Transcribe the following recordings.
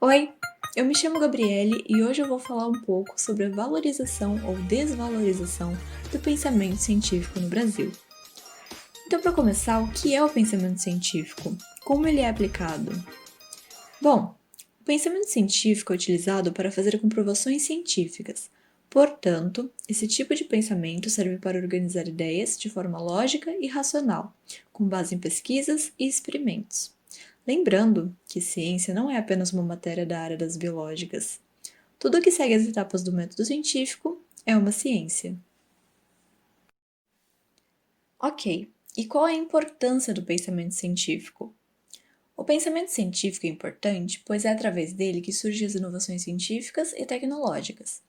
Oi, eu me chamo Gabriele e hoje eu vou falar um pouco sobre a valorização ou desvalorização do pensamento científico no Brasil. Então, para começar, o que é o pensamento científico? Como ele é aplicado? Bom, o pensamento científico é utilizado para fazer comprovações científicas. Portanto, esse tipo de pensamento serve para organizar ideias de forma lógica e racional, com base em pesquisas e experimentos. Lembrando que ciência não é apenas uma matéria da área das biológicas. Tudo que segue as etapas do método científico é uma ciência. Ok, e qual é a importância do pensamento científico? O pensamento científico é importante, pois é através dele que surgem as inovações científicas e tecnológicas.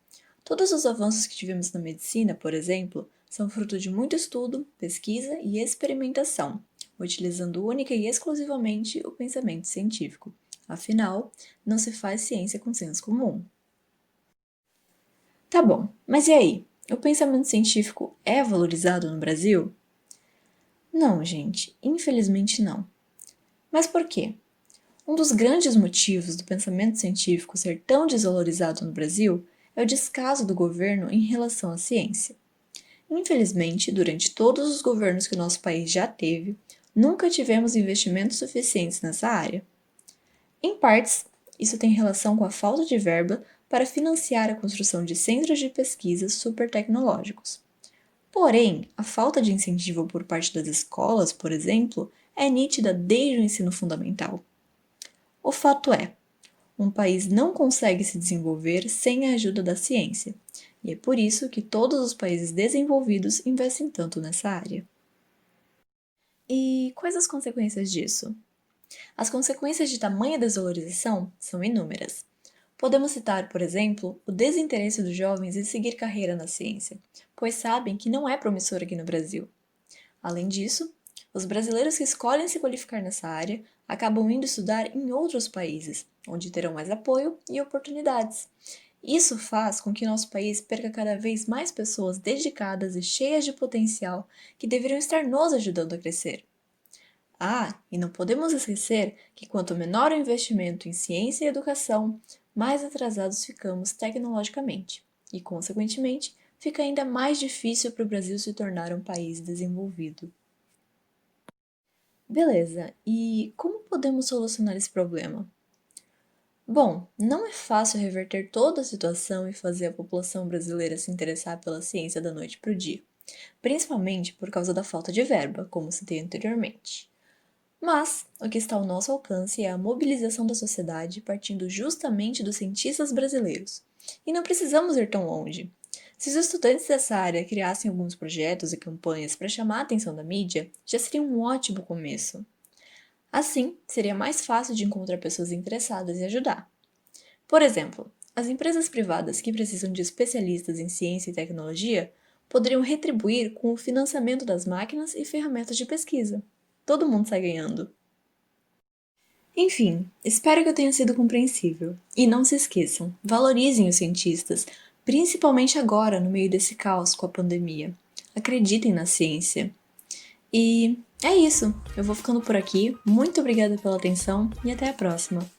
Todos os avanços que tivemos na medicina, por exemplo, são fruto de muito estudo, pesquisa e experimentação, utilizando única e exclusivamente o pensamento científico. Afinal, não se faz ciência com senso comum. Tá bom, mas e aí? O pensamento científico é valorizado no Brasil? Não, gente, infelizmente não. Mas por quê? Um dos grandes motivos do pensamento científico ser tão desvalorizado no Brasil é o descaso do governo em relação à ciência. Infelizmente, durante todos os governos que o nosso país já teve, nunca tivemos investimentos suficientes nessa área. Em partes, isso tem relação com a falta de verba para financiar a construção de centros de pesquisa supertecnológicos. Porém, a falta de incentivo por parte das escolas, por exemplo, é nítida desde o ensino fundamental. O fato é, um país não consegue se desenvolver sem a ajuda da ciência, e é por isso que todos os países desenvolvidos investem tanto nessa área. E quais as consequências disso? As consequências de tamanha desvalorização são inúmeras. Podemos citar, por exemplo, o desinteresse dos jovens em seguir carreira na ciência, pois sabem que não é promissor aqui no Brasil. Além disso, os brasileiros que escolhem se qualificar nessa área acabam indo estudar em outros países, onde terão mais apoio e oportunidades. Isso faz com que nosso país perca cada vez mais pessoas dedicadas e cheias de potencial que deveriam estar nos ajudando a crescer. Ah, e não podemos esquecer que quanto menor o investimento em ciência e educação, mais atrasados ficamos tecnologicamente, e, consequentemente, fica ainda mais difícil para o Brasil se tornar um país desenvolvido. Beleza, e como podemos solucionar esse problema? Bom, não é fácil reverter toda a situação e fazer a população brasileira se interessar pela ciência da noite para o dia, principalmente por causa da falta de verba, como citei anteriormente. Mas o que está ao nosso alcance é a mobilização da sociedade partindo justamente dos cientistas brasileiros. E não precisamos ir tão longe. Se os estudantes dessa área criassem alguns projetos e campanhas para chamar a atenção da mídia, já seria um ótimo começo. Assim, seria mais fácil de encontrar pessoas interessadas em ajudar. Por exemplo, as empresas privadas que precisam de especialistas em ciência e tecnologia poderiam retribuir com o financiamento das máquinas e ferramentas de pesquisa. Todo mundo sai ganhando. Enfim, espero que eu tenha sido compreensível. E não se esqueçam, valorizem os cientistas, principalmente agora, no meio desse caos com a pandemia. Acreditem na ciência. E é isso. Eu vou ficando por aqui. Muito obrigada pela atenção e até a próxima.